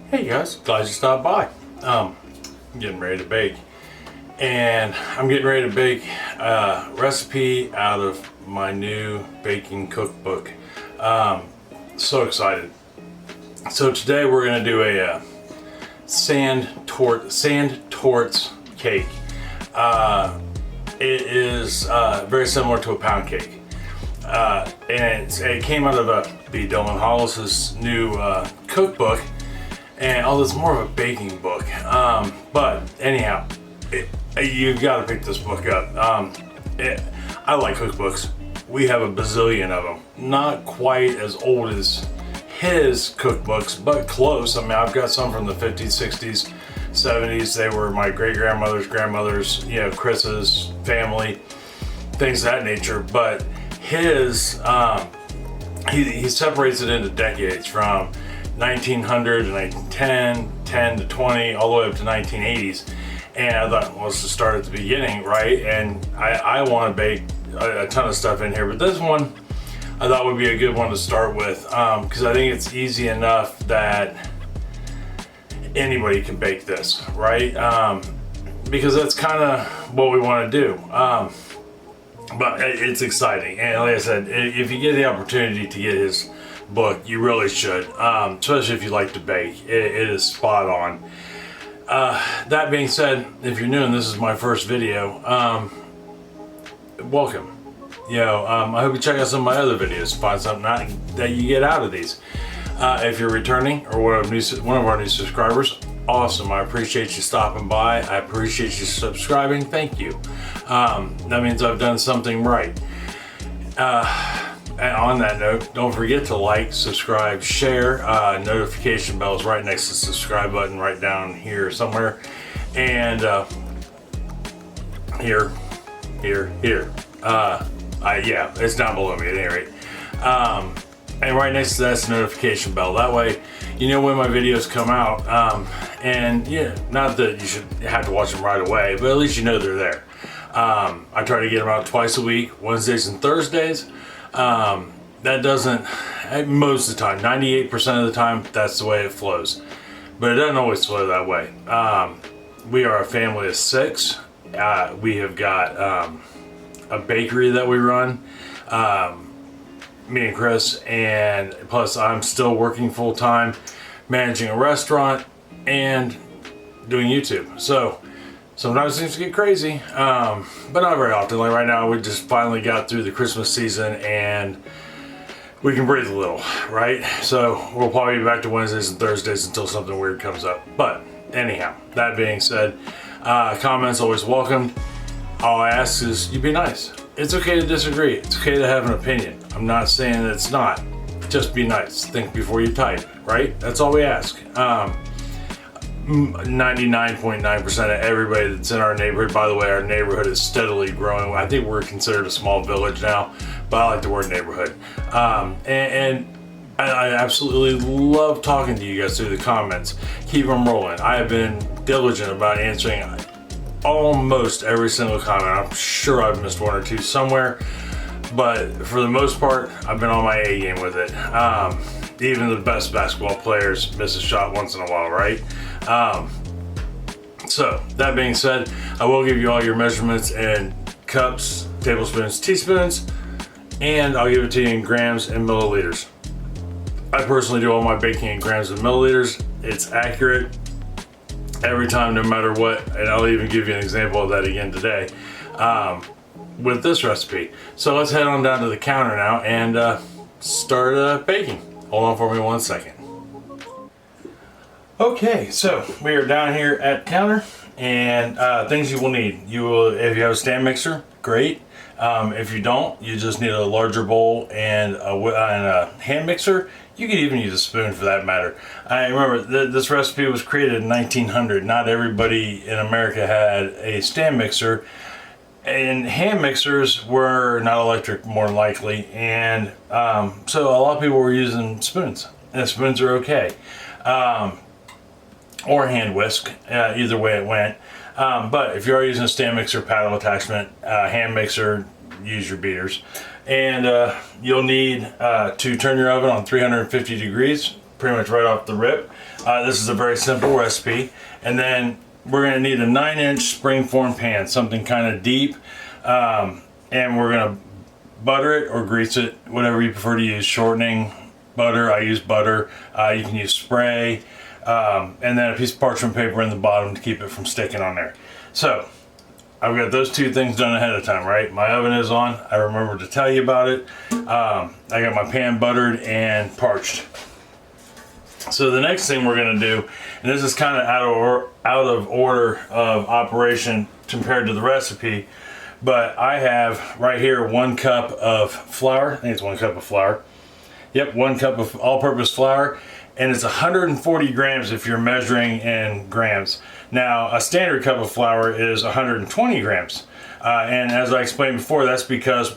Hey guys, glad you stopped by. I'm getting ready to bake, and I'm getting ready to bake a recipe out of my new baking cookbook. So excited. So today we're going to do a Sandtorte cake. It is very similar to a pound cake. And it came out of B. Dylan Hollis's new cookbook, and it's more of a baking book. But anyhow, you've got to pick this book up. I like cookbooks. We have a bazillion of them. Not quite as old as his cookbooks, but close. I mean, I've got some from the 50s, 60s, 70s. They were my great-grandmother's grandmother's, Chris's family, things of that nature. But his, he separates it into decades from 1900 to 1910, 10 to 20, all the way up to 1980s. And I thought, well, let's just start at the beginning, right? And I want to bake a ton of stuff in here, but this one I thought would be a good one to start with, because I think it's easy enough that anybody can bake this, right? Because that's kind of what we want to do. But it's exciting, and like I said, if you get the opportunity to get his book, you really should, especially if you like to bake. It is spot on. That being said, if you're new and this is my first video, welcome. I hope you check out some of my other videos, find something that you get out of these. If you're returning or one of our new subscribers, awesome. I appreciate you stopping by. I appreciate you subscribing. Thank you. That means I've done something right. And on that note, don't forget to like, subscribe, share. Notification bell is right next to the subscribe button, right down here somewhere. And here. Yeah, it's down below me at any rate. And right next to that's the notification bell. That way, you know when my videos come out. And not that you should have to watch them right away, but at least you know they're there. I try to get them out twice a week, Wednesdays and Thursdays. That doesn't, most of the time, 98% of the time, that's the way it flows. But it doesn't always flow that way. We are a family of 6. We have got a bakery that we run, me and Chris, and plus I'm still working full-time, managing a restaurant and doing YouTube. So sometimes things get crazy, but not very often. Like right now, we just finally got through the Christmas season and we can breathe a little, right? So we'll probably be back to Wednesdays and Thursdays until something weird comes up. But anyhow, that being said, comments always welcomed. All I ask is you be nice. It's okay to disagree. It's okay to have an opinion. I'm not saying that it's not. Just be nice. Think before you type, right? That's all we ask. 99.9% of everybody that's in our neighborhood, by the way, our neighborhood is steadily growing. I think we're considered a small village now, but I like the word neighborhood. And I absolutely love talking to you guys through the comments. Keep them rolling. I have been diligent about answering almost every single comment. I'm sure I've missed one or two somewhere, but for the most part, I've been on my A game with it. Even the best basketball players miss a shot once in a while, right? So that being said, I will give you all your measurements in cups, tablespoons, teaspoons, and I'll give it to you in grams and milliliters. I personally do all my baking in grams and milliliters. It's accurate every time, no matter what, and I'll even give you an example of that again today with this recipe. So let's head on down to the counter now and start baking. Hold on for me 1 second. Okay, so we are down here at the counter, and things you will need. If you have a stand mixer, great. If you don't, you just need a larger bowl and a hand mixer. You could even use a spoon for that matter. I remember this recipe was created in 1900. Not everybody in America had a stand mixer, and hand mixers were not electric, more than likely, and so a lot of people were using spoons, and spoons are okay, or hand whisk, either way it went. But if you are using a stand mixer, paddle attachment, hand mixer, use your beaters. And you'll need to turn your oven on 350 degrees pretty much right off the rip. This is a very simple recipe. And then we're gonna need a 9-inch springform pan, something kind of deep. And we're gonna butter it or grease it, whatever you prefer to use. Shortening butter, I use butter. You can use spray. And then a piece of parchment paper in the bottom to keep it from sticking on there. So I've got those two things done ahead of time, right? My oven is on. I remembered to tell you about it. I got my pan buttered and parched. So the next thing we're gonna do, and this is kind of out of order of operation compared to the recipe, but I have right here 1 cup of flour. I think it's 1 cup of flour. Yep, 1 cup of all-purpose flour, and it's 140 grams if you're measuring in grams. Now, a standard cup of flour is 120 grams. And as I explained before, that's because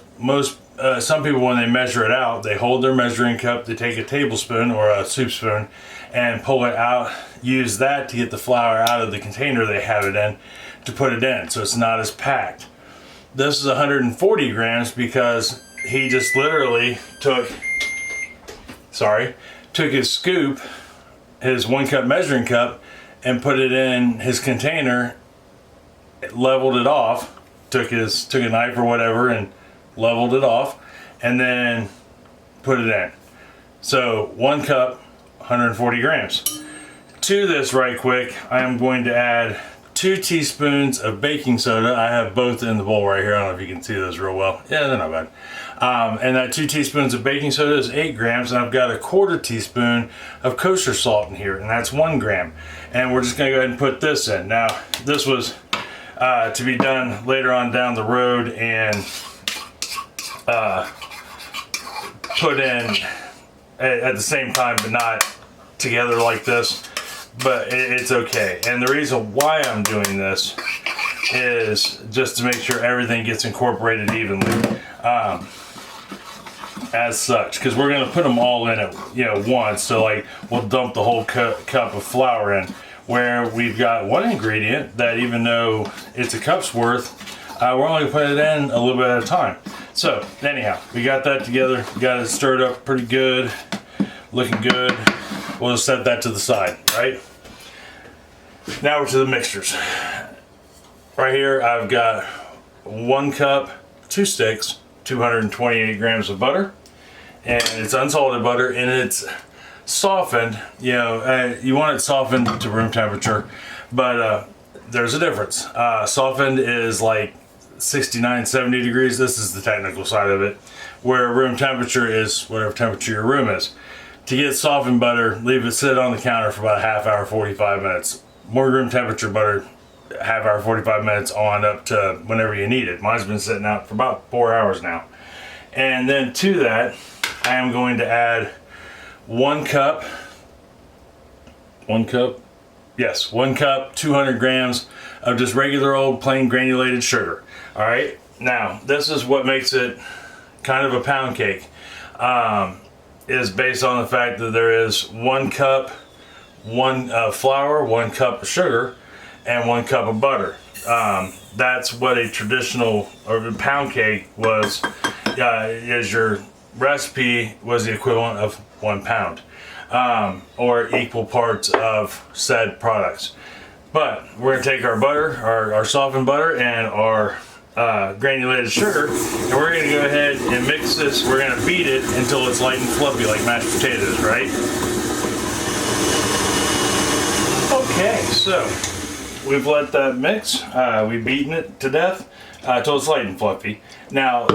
some people, when they measure it out, they hold their measuring cup, they take a tablespoon or a soup spoon and pull it out, use that to get the flour out of the container they have it in to put it in, so it's not as packed. This is 140 grams because he just literally took his scoop, his 1 cup measuring cup, and put it in his container, leveled it off, took a knife or whatever and leveled it off, and then put it in. So 1 cup, 140 grams. To this right quick, I am going to add 2 teaspoons of baking soda. I have both in the bowl right here. I don't know if you can see those real well. Yeah, they're not bad. And that 2 teaspoons of baking soda is 8 grams, and I've got a 1/4 teaspoon of kosher salt in here, and that's 1 gram. And we're just gonna go ahead and put this in. Now, this was to be done later on down the road and put in at the same time, but not together like this. But it's okay. And the reason why I'm doing this is just to make sure everything gets incorporated evenly. As such, because we're going to put them all in at once. So like we'll dump the whole cup of flour in, where we've got one ingredient that, even though it's a cup's worth, we're only going to put it in a little bit at a time. So anyhow, we got that together, got it stirred up pretty good, looking good. We'll just set that to the side, right? Now we're to the mixtures. Right here I've got 1 cup, 2 sticks, 228 grams of butter, and it's unsalted butter, and it's softened. You want it softened to room temperature, but there's a difference. Softened is like 69, 70 degrees. This is the technical side of it, where room temperature is whatever temperature your room is. To get softened butter, leave it sit on the counter for about a half hour, 45 minutes. More room temperature butter, half hour, 45 minutes on up to whenever you need it. Mine's been sitting out for about 4 hours now. And then to that, I am going to add 1 cup, 200 grams of just regular old plain granulated sugar. All right, now this is what makes it kind of a pound cake, is based on the fact that there is 1 cup, flour, 1 cup of sugar, and 1 cup of butter. That's what a traditional or pound cake was. Is your recipe was the equivalent of 1 pound, or equal parts of said products. But we're gonna take our butter, our softened butter, and our granulated sugar, and we're gonna go ahead and mix this. We're gonna beat it until it's light and fluffy like mashed potatoes, right? Okay, so we've let that mix. We've beaten it to death until it's light and fluffy. Now,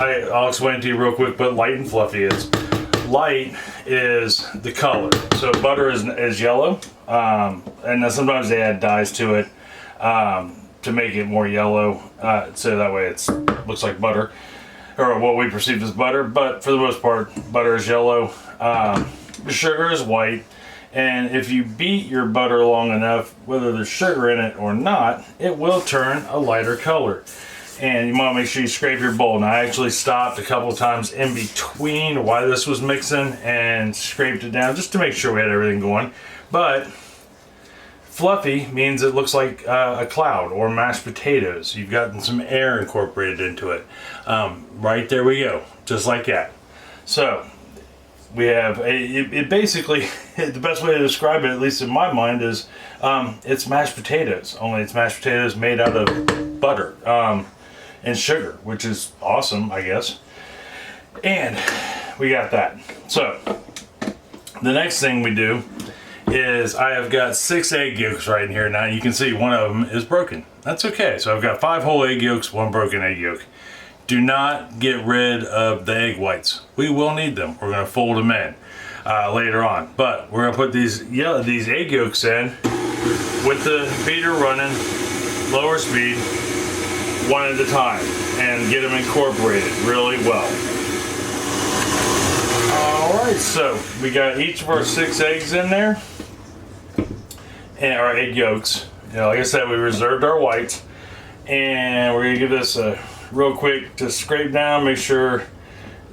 I'll explain to you real quick what light and fluffy is. Light is the color. So butter is yellow, and then sometimes they add dyes to it to make it more yellow, so that way it looks like butter, or what we perceive as butter. But for the most part, butter is yellow. Sugar is white. And if you beat your butter long enough, whether there's sugar in it or not, it will turn a lighter color. And you want to make sure you scrape your bowl. Now, I actually stopped a couple times in between while this was mixing and scraped it down just to make sure we had everything going. But fluffy means it looks like a cloud or mashed potatoes. You've gotten some air incorporated into it. Right there we go, just like that. So We have it basically, the best way to describe it, at least in my mind, is it's mashed potatoes. Only it's mashed potatoes made out of butter and sugar, which is awesome, I guess. And we got that. So the next thing we do is I have got 6 egg yolks right in here. Now you can see one of them is broken. That's okay. So I've got 5 whole egg yolks, 1 broken egg yolk. Do not get rid of the egg whites. We will need them. We're going to fold them in later on. But we're going to put these egg yolks in with the beater running, lower speed, one at a time, and get them incorporated really well. Alright, so we got each of our 6 eggs in there, and our egg yolks. You know, like I said, we reserved our whites, and we're going to give this a real quick to scrape down, make sure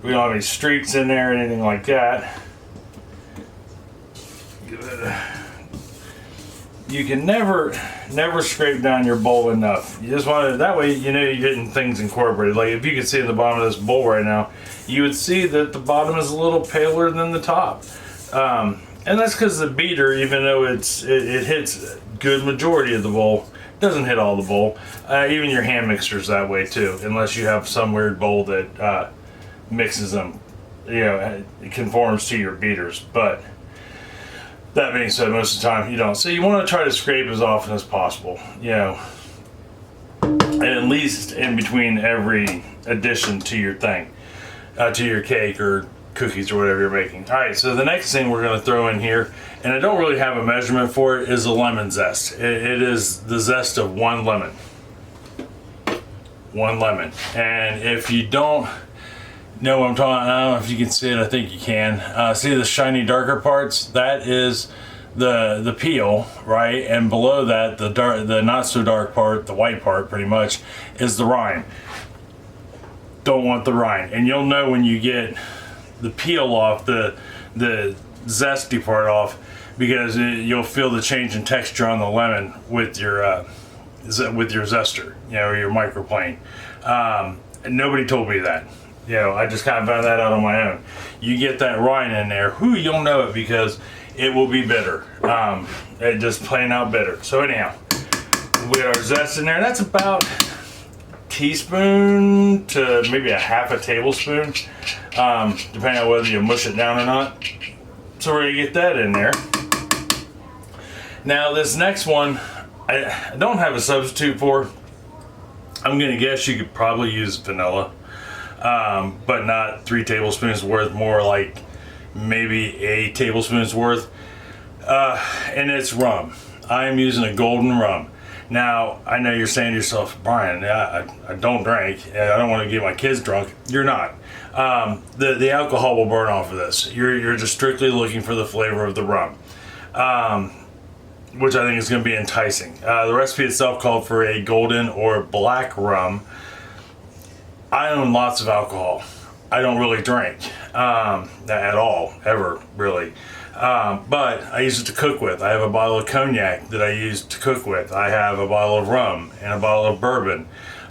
we don't have any streaks in there or anything like that. You can never scrape down your bowl enough. You just want to, that way you know you're getting things incorporated. Like if you can see in the bottom of this bowl right now, you would see that the bottom is a little paler than the top. And that's because the beater, even though it hits a good majority of the bowl, doesn't hit all the bowl. Even your hand mixer's that way too, unless you have some weird bowl that mixes them, you know, it conforms to your beaters. But that being said, most of the time you don't. So you want to try to scrape as often as possible, you know, at least in between every addition to your thing, to your cake or cookies or whatever you're making. All right, so the next thing we're going to throw in here, and I don't really have a measurement for it, is the lemon zest. It is the zest of 1 lemon. 1 lemon. And if you don't know what I'm talking, I don't know if you can see it, I think you can. See the shiny darker parts? That is the peel, right? And below that, the not so dark part, the white part pretty much, is the rind. Don't want the rind. And you'll know when you get the peel off, the zesty part off, because you'll feel the change in texture on the lemon with your zester, you know, or your microplane. Nobody told me that. You know, I just kind of found that out on my own. You get that rind in there, you'll know it because it will be bitter. It just plain out bitter. So anyhow, we got our zest in there. That's about a teaspoon to maybe a half a tablespoon, depending on whether you mush it down or not. So we're gonna get that in there. Now this next one, I don't have a substitute for. I'm gonna guess you could probably use vanilla, but not 3 tablespoons worth, more like maybe 8 tablespoons worth. And it's rum. I am using a golden rum. Now, I know you're saying to yourself, Brian, I don't drink, and I don't want to get my kids drunk. You're not. The alcohol will burn off of this. You're just strictly looking for the flavor of the rum, which I think is going to be enticing. The recipe itself called for a golden or black rum. I own lots of alcohol. I don't really drink at all, ever, really. But I use it to cook with. I have a bottle of cognac that I use to cook with. I have a bottle of rum and a bottle of bourbon.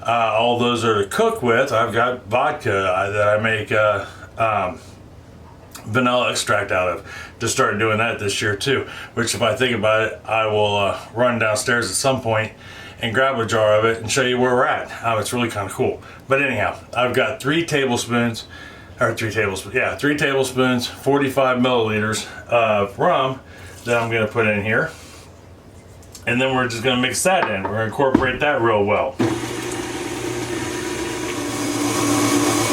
All those are to cook with. I've got vodka that I make vanilla extract out of. Just started doing that this year too, which if I think about it, I will run downstairs at some point and grab a jar of it and show you where we're at. It's really kind of cool. But anyhow, I've got 3 tablespoons, 45 milliliters of rum that I'm gonna put in here. And then we're just gonna mix that in. We're gonna incorporate that real well.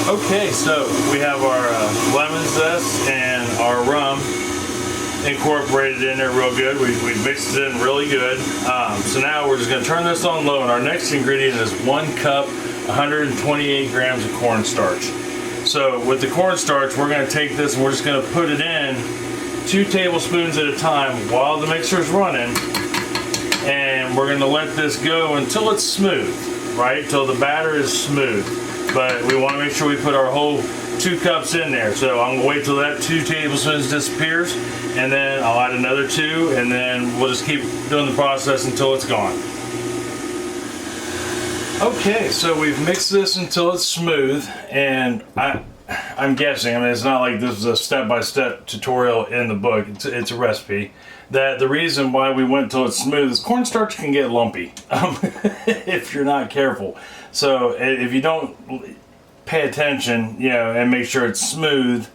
Okay, so we have our lemon zest and our rum incorporated in there real good. We mixed it in really good. So now we're just gonna turn this on low, and our next ingredient is 1 cup, 128 grams of cornstarch. So with the cornstarch, we're gonna take this and we're just gonna put it in 2 tablespoons at a time while the mixer's running. And we're gonna let this go until it's smooth, right? Till the batter is smooth. But we wanna make sure we put our whole 2 cups in there. So I'm gonna wait till that 2 tablespoons disappears, and then I'll add another 2, and then we'll just keep doing the process until it's gone. Okay, so we've mixed this until it's smooth, and I'm guessing, I mean, it's not like this is a step-by-step tutorial in the book. It's a recipe. That the reason why we went till it's smooth is cornstarch can get lumpy if you're not careful. So if you don't pay attention, you know, and make sure it's smooth,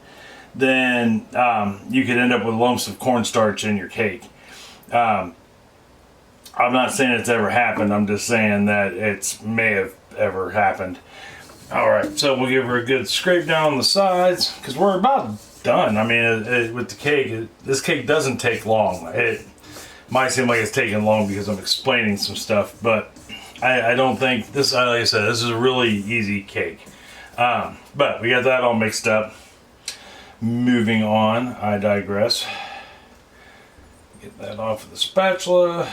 then you could end up with lumps of cornstarch in your cake. I'm not saying it's ever happened. I'm just saying that it may have ever happened. All right, so we'll give her a good scrape down on the sides because we're about done. I mean, with the cake, this cake doesn't take long. It might seem like it's taking long because I'm explaining some stuff, but I don't think this, like I said, this is a really easy cake. But we got that all mixed up. Moving on, I digress. Get that off of the spatula.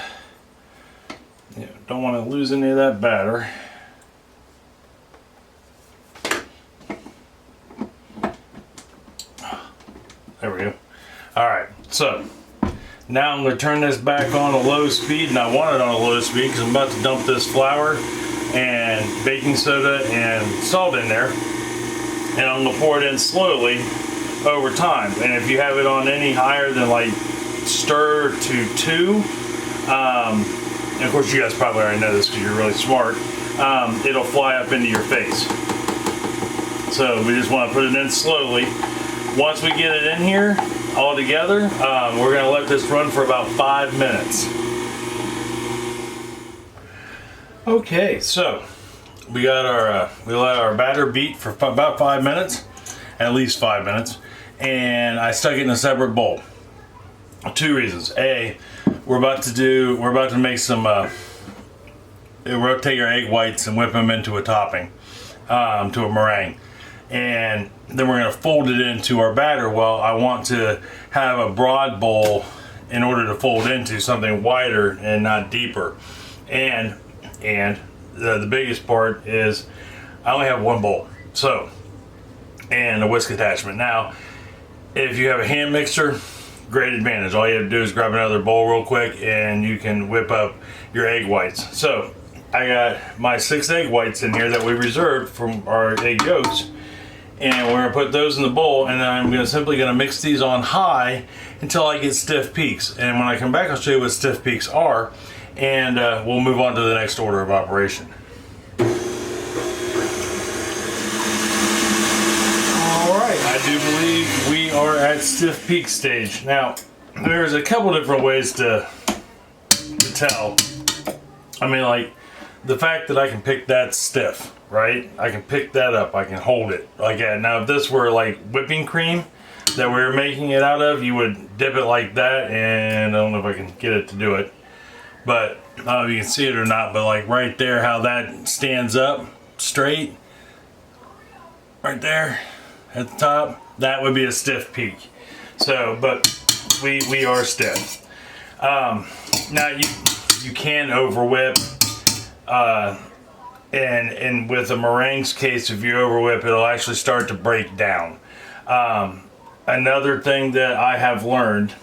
You know, don't want to lose any of that batter. There we go. All right, so now I'm going to turn this back on a low speed, and I want it on a low speed because I'm about to dump this flour and baking soda and salt in there, and I'm going to pour it in slowly over time. And if you have it on any higher than like stir to 2, and of course you guys probably already know this because you're really smart, it'll fly up into your face. So we just want to put it in slowly. Once we get it in here all together, we're going to let this run for about 5 minutes. Okay, so we got our we let our batter beat for about 5 minutes, at least 5 minutes, and I stuck it in a separate bowl. 2 reasons. A, we're about to make some. We're going to take our egg whites and whip them into a topping, to a meringue. And then we're going to fold it into our batter. Well, I want to have a broad bowl in order to fold into something wider and not deeper. And the biggest part is I only have 1 bowl, so, and a whisk attachment. Now, if you have a hand mixer, great advantage. All you have to do is grab another bowl real quick and you can whip up your egg whites. So I got my 6 egg whites in here that we reserved from our egg yolks. And we're going to put those in the bowl, and then I'm simply going to mix these on high until I get stiff peaks. And when I come back, I'll show you what stiff peaks are, and we'll move on to the next order of operation. Alright, I do believe we are at stiff peak stage. Now, there's a couple different ways to tell. I mean, like, the fact that I can pick that stiff, right? I can pick that up, I can hold it like that. Now if this were like whipping cream that we were making it out of, you would dip it like that, and I don't know if I can get it to do it, but I don't know if you can see it or not, but like right there, how that stands up straight, right there at the top, that would be a stiff peak. So, but we are stiff. Now you can over whip, and with a meringue's case, if you over whip, it'll actually start to break down. Another thing that I have learned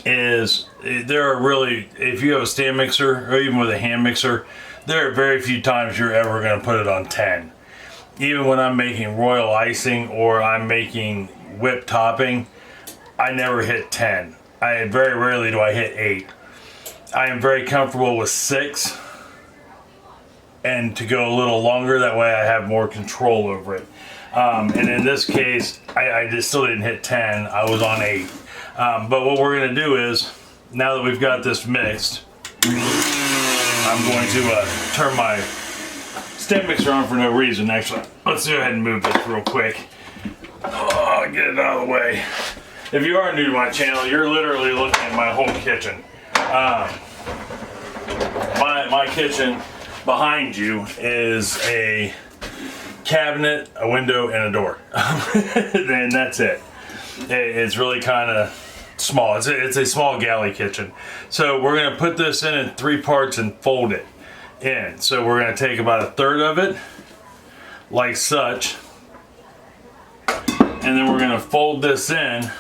is there are really, if you have a stand mixer or even with a hand mixer, there are very few times you're ever going to put it on 10. Even when I'm making royal icing or I'm making whipped topping, I never hit 10. Very rarely do I hit 8. I am very comfortable with 6 and to go a little longer, that way I have more control over it. And in this case, I just still didn't hit 10, I was on 8. But what we're going to do is, now that we've got this mixed, I'm going to turn my stand mixer on for no reason. Actually, let's go ahead and move this real quick. Oh, get it out of the way. If you are new to my channel, you're literally looking at my whole kitchen. My kitchen behind you is a cabinet, a window, and a door. And that's it. It's really kind of small. It's a small galley kitchen. So we're going to put this in 3 parts and fold it in. So we're going to take about 1/3 of it, like such, and then we're going to fold this in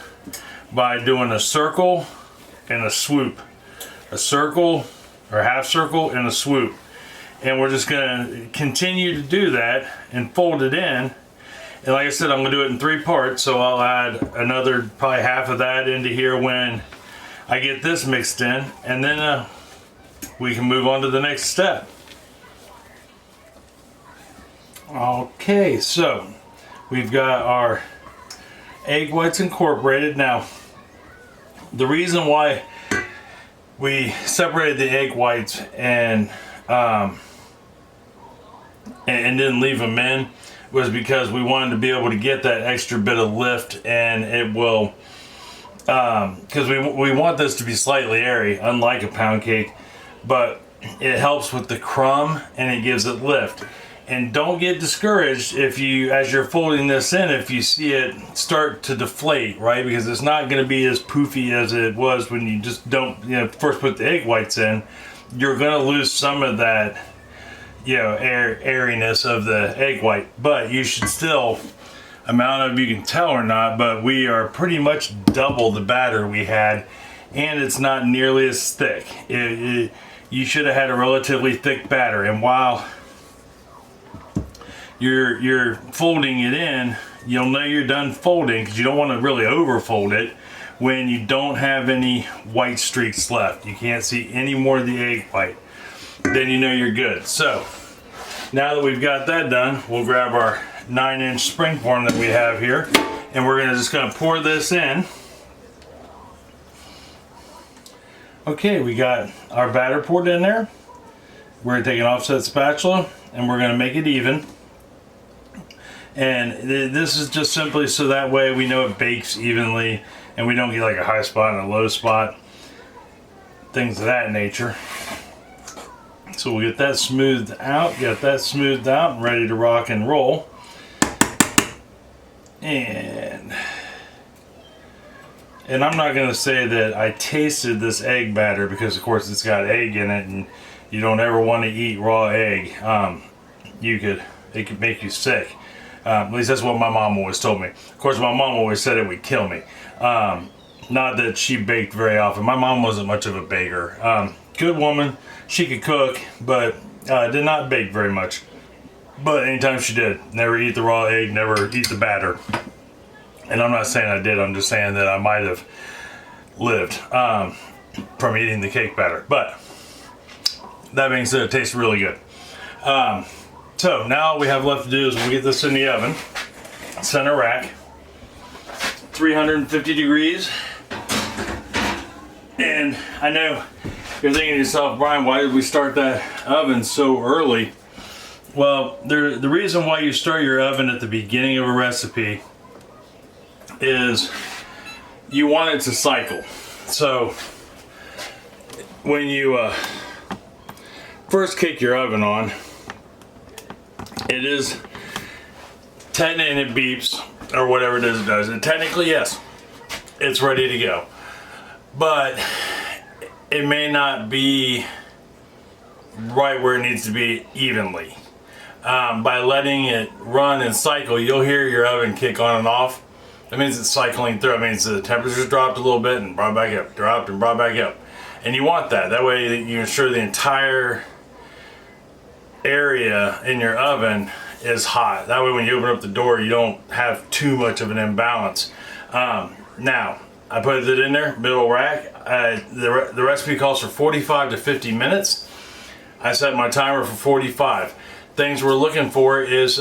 by doing a circle and a swoop. A circle or half circle and a swoop. And we're just going to continue to do that and fold it in And like I said, I'm gonna do it in 3 parts, so I'll add another probably half of that into here when I get this mixed in, and then we can move on to the next step. Okay, so we've got our egg whites incorporated. Now, the reason why we separated the egg whites and didn't leave them in was because we wanted to be able to get that extra bit of lift, and it will, because we want this to be slightly airy, unlike a pound cake, but it helps with the crumb and it gives it lift. And don't get discouraged if you, as you're folding this in, if you see it start to deflate, right? Because it's not going to be as poofy as it was when you just don't, first put the egg whites in. You're going to lose some of that, airiness of the egg white. But you should still, I don't know if you can tell or not, but we are pretty much double the batter we had, and it's not nearly as thick. You should have had a relatively thick batter, and while you're folding it in, you'll know you're done folding because you don't want to really overfold it when you don't have any white streaks left. You can't see any more of the egg white. Then you know you're good. So now that we've got that done, we'll grab our 9-inch springform that we have here, and we're just gonna pour this in. Okay, we got our batter poured in there. We're gonna take an offset spatula and we're gonna make it even. And this is just simply so that way we know it bakes evenly and we don't get like a high spot and a low spot, things of that nature. So we'll get that smoothed out, and ready to rock and roll. And I'm not going to say that I tasted this egg batter because of course it's got egg in it and you don't ever want to eat raw egg. It could make you sick. At least that's what my mom always told me. Of course, my mom always said it would kill me. Not that she baked very often. My mom wasn't much of a baker. Good woman, she could cook, but did not bake very much. But anytime she did, never eat the raw egg, never eat the batter. And I'm not saying I did, I'm just saying that I might have lived from eating the cake batter. But that being said, it tastes really good. So now all we have left to do is we'll get this in the oven, center rack, 350 degrees. And I know you're thinking to yourself, Brian, why did we start that oven so early? Well, the reason why you start your oven at the beginning of a recipe is you want it to cycle. So when you first kick your oven on, it is technically, and it beeps or whatever it is it does. And technically, yes, it's ready to go. But it may not be right where it needs to be evenly. By letting it run and cycle, you'll hear your oven kick on and off. That means it's cycling through. It means the temperature's dropped a little bit and brought back up, dropped and brought back up. And you want that. That way you ensure the entire area in your oven is hot. That way when you open up the door, you don't have too much of an imbalance. Now, I put it in there, middle rack. The recipe calls for 45 to 50 minutes. I set my timer for 45. Things we're looking for is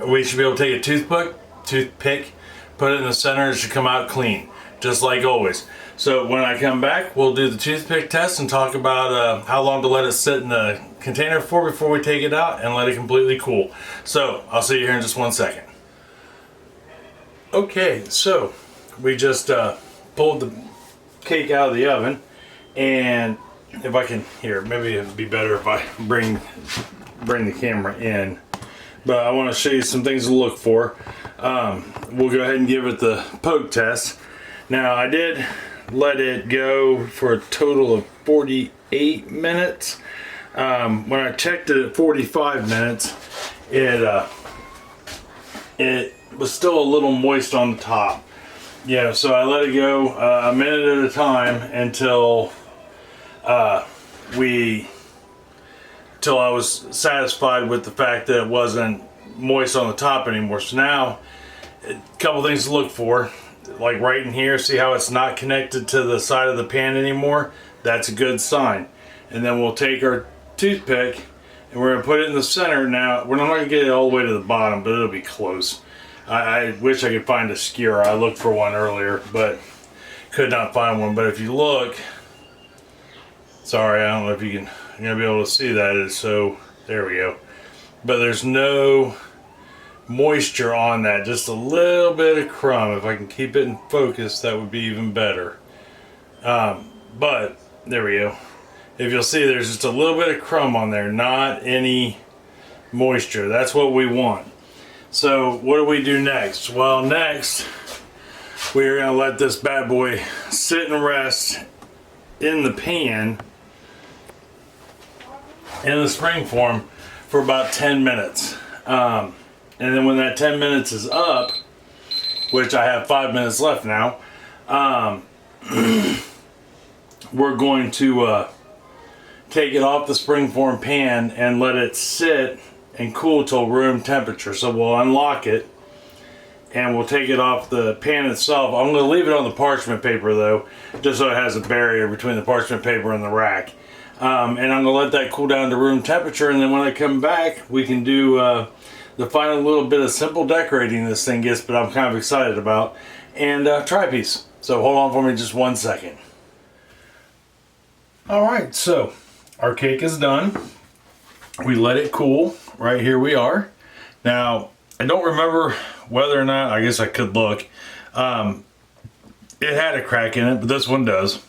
we should be able to take a toothpick, put it in the center, it should come out clean, just like always. So when I come back, we'll do the toothpick test and talk about how long to let it sit in the container for before we take it out and let it completely cool. So I'll see you here in just 1 second. Okay, so we just pulled the cake out of the oven, and if I can, here, maybe it'd be better if I bring the camera in. But I want to show you some things to look for. We'll go ahead and give it the poke test. Now I did let it go for a total of 48 minutes. When I checked it at 45 minutes, it was still a little moist on the top. Yeah, so I let it go a minute at a time until I was satisfied with the fact that it wasn't moist on the top anymore. So now, a couple things to look for. Like right in here, see how it's not connected to the side of the pan anymore? That's a good sign. And then we'll take our toothpick and we're gonna put it in the center. Now, we're not gonna get it all the way to the bottom, but it'll be close. I wish I could find a skewer. I looked for one earlier, but could not find one. But if you look, sorry, I don't know if you're gonna be able to see that. So there we go. But there's no moisture on that, just a little bit of crumb. If I can keep it in focus, that would be even better. But there we go. If you'll see, there's just a little bit of crumb on there, not any moisture. That's what we want. So what do we do next? Well, next we're gonna let this bad boy sit and rest in the pan in the spring form for about 10 minutes. And then when that 10 minutes is up, which I have 5 minutes left now, we're going to take it off the springform pan and let it sit and cool till room temperature. So we'll unlock it and we'll take it off the pan itself. I'm going to leave it on the parchment paper though, just so it has a barrier between the parchment paper and the rack. And I'm going to let that cool down to room temperature, and then when I come back, we can do the final little bit of simple decorating this thing gets, but I'm kind of excited about, and try a piece. So hold on for me just 1 second. Alright, so our cake is done. We let it cool. Right here we are. Now, I don't remember whether or not, I guess I could look. It had a crack in it, but this one does.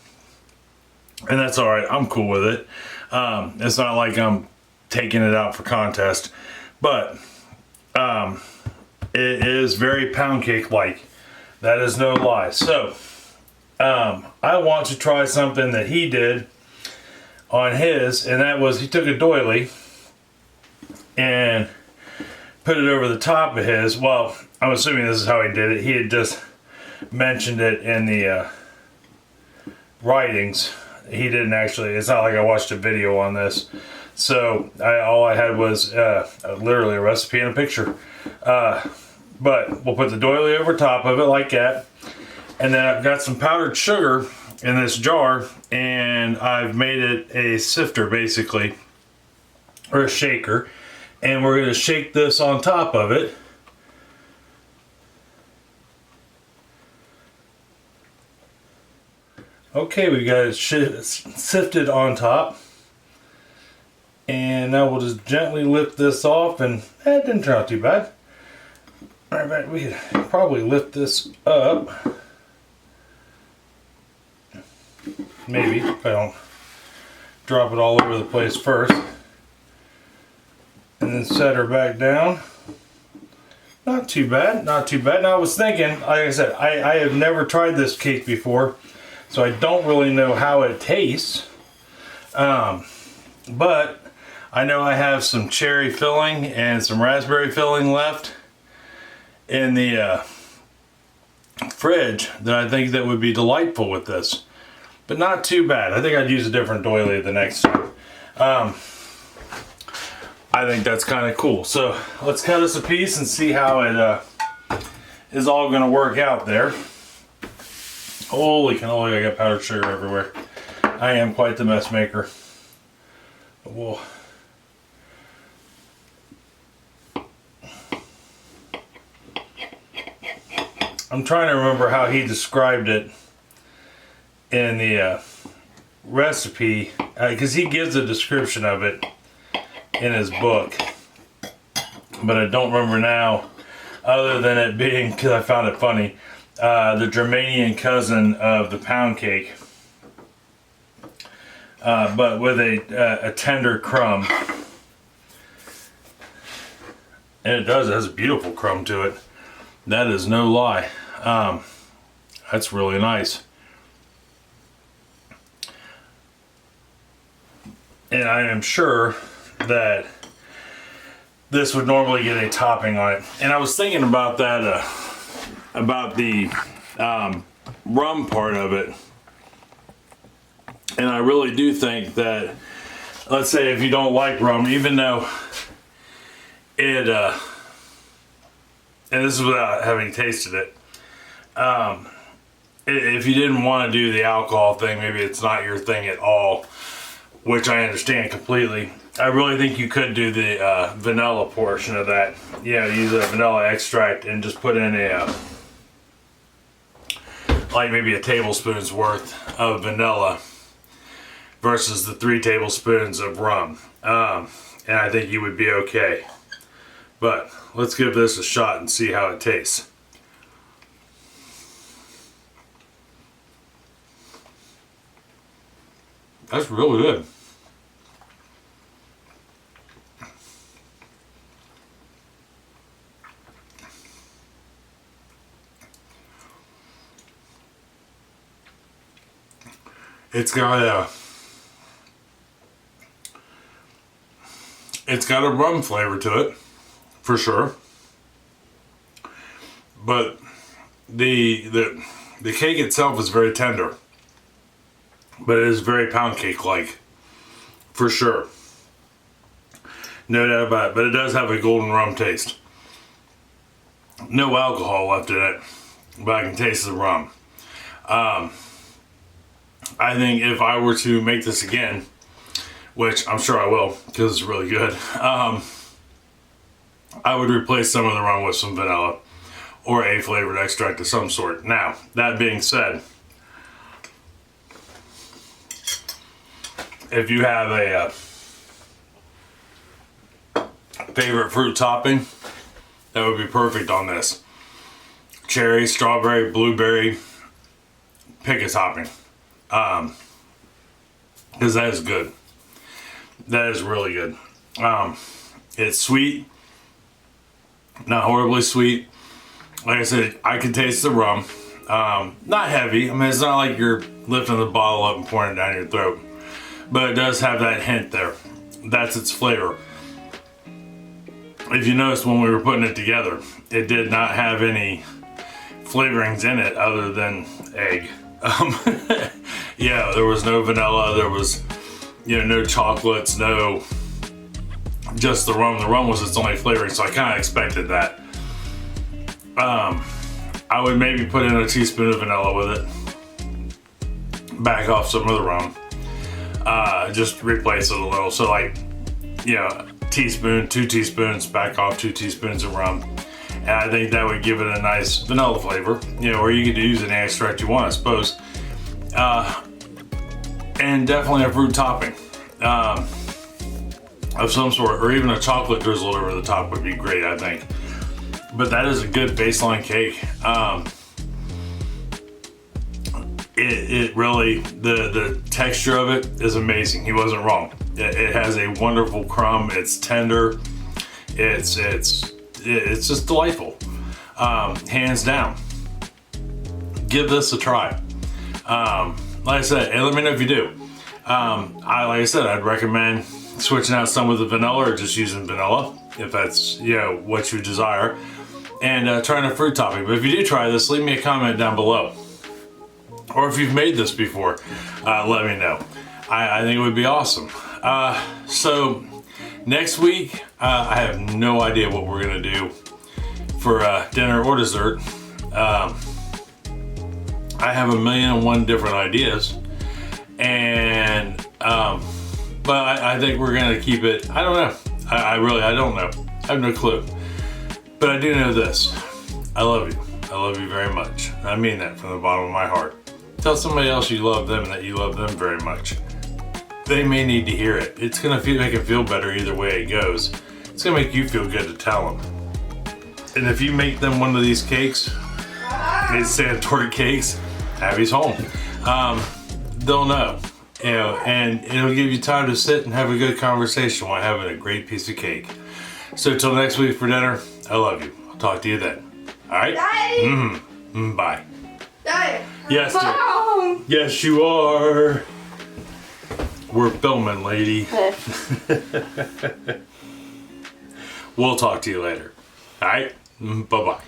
And that's alright, I'm cool with it. It's not like I'm taking it out for contest. But it is very pound cake like. That is no lie. So I want to try something that he did on his, and that was he took a doily and put it over the top of his. Well, I'm assuming this is how he did it. He had just mentioned it in the writings. He didn't actually, it's not like I watched a video on this. So all I had was literally a recipe and a picture. But we'll put the doily over top of it like that. And then I've got some powdered sugar in this jar, and I've made it a sifter basically, or a shaker. And we're going to shake this on top of it. Okay, we got it sifted on top. And now we'll just gently lift this off, and it didn't turn out too bad. Alright, we could probably lift this up. Maybe, if I don't drop it all over the place first. And then set her back down. Not too bad, not too bad. Now I was thinking, like I said, I have never tried this cake before, so I don't really know how it tastes. But I know I have some cherry filling and some raspberry filling left in the fridge that I think that would be delightful with this. But not too bad. I think I'd use a different doily the next time. I think that's kind of cool. So let's cut us a piece and see how it is all going to work out there. Holy cannoli, I got powdered sugar everywhere. I am quite the mess maker. Whoa. I'm trying to remember how he described it in the recipe, because he gives a description of it in his book, but I don't remember now, other than it being, because I found it funny, the Germanian cousin of the pound cake, but with a tender crumb. And it has a beautiful crumb to it. That is no lie. That's really nice. And I am sure that this would normally get a topping on it. And I was thinking about that, about the rum part of it. And I really do think that, let's say if you don't like rum, even though it and this is without having tasted it. If you didn't want to do the alcohol thing, maybe it's not your thing at all, which I understand completely. I really think you could do the vanilla portion of that. Yeah, use a vanilla extract and just put in a like maybe a tablespoon's worth of vanilla versus the 3 tablespoons of rum. And I think you would be okay. But let's give this a shot and see how it tastes. That's really good. It's got a rum flavor to it, for sure. But the cake itself is very tender. But it is very pound cake like, for sure. No doubt about it. But it does have a golden rum taste. No alcohol left in it, but I can taste the rum. I think if I were to make this again, which I'm sure I will because it's really good, I would replace some of the rum with some vanilla or a flavored extract of some sort. Now, that being said, if you have a favorite fruit topping, that would be perfect on this. Cherry, strawberry, blueberry, pick a topping. Because that is good. That is really good. It's sweet, not horribly sweet. Like I said, I can taste the rum. Not heavy. I mean, it's not like you're lifting the bottle up and pouring it down your throat. But it does have that hint there. That's its flavor. If you noticed when we were putting it together, it did not have any flavorings in it other than egg. Yeah, there was no vanilla, there was, no chocolates, no, just the rum. The rum was its only flavoring, so I kind of expected that. I would maybe put in a teaspoon of vanilla with it. Back off some of the rum. Just replace it a little. So like, teaspoon, 2 teaspoons, back off 2 teaspoons of rum. And I think that would give it a nice vanilla flavor, or you could use any extract you want, I suppose. And definitely a fruit topping of some sort, or even a chocolate drizzled over the top would be great, I think. But that is a good baseline cake. It really, the texture of it is amazing. He wasn't wrong. It has a wonderful crumb. It's tender. It's just delightful. Hands down. Give this a try. Like I said, and let me know if you do. Like I said, I'd recommend switching out some with the vanilla or just using vanilla if that's what you desire, and trying a fruit topping. But if you do try this, leave me a comment down below. Or if you've made this before, let me know. I think it would be awesome. So next week, I have no idea what we're gonna do for dinner or dessert. I have 1,000,001 different ideas, and but I think we're gonna keep it. I don't know. I don't know. I have no clue. But I do know this. I love you. I love you very much. I mean that from the bottom of my heart. Tell somebody else you love them and that you love them very much. They may need to hear it. It's gonna make them feel better either way it goes. It's gonna make you feel good to tell them. And if you make them one of these cakes, these Sandtorte cakes, Abby's home. They'll know, and it'll give you time to sit and have a good conversation while having a great piece of cake. So till next week for dinner, I love you. I'll talk to you then. All right? Daddy. Bye. Daddy. Yes, dear. Yes, you are. We're filming, lady. We'll talk to you later. All right? Bye-bye.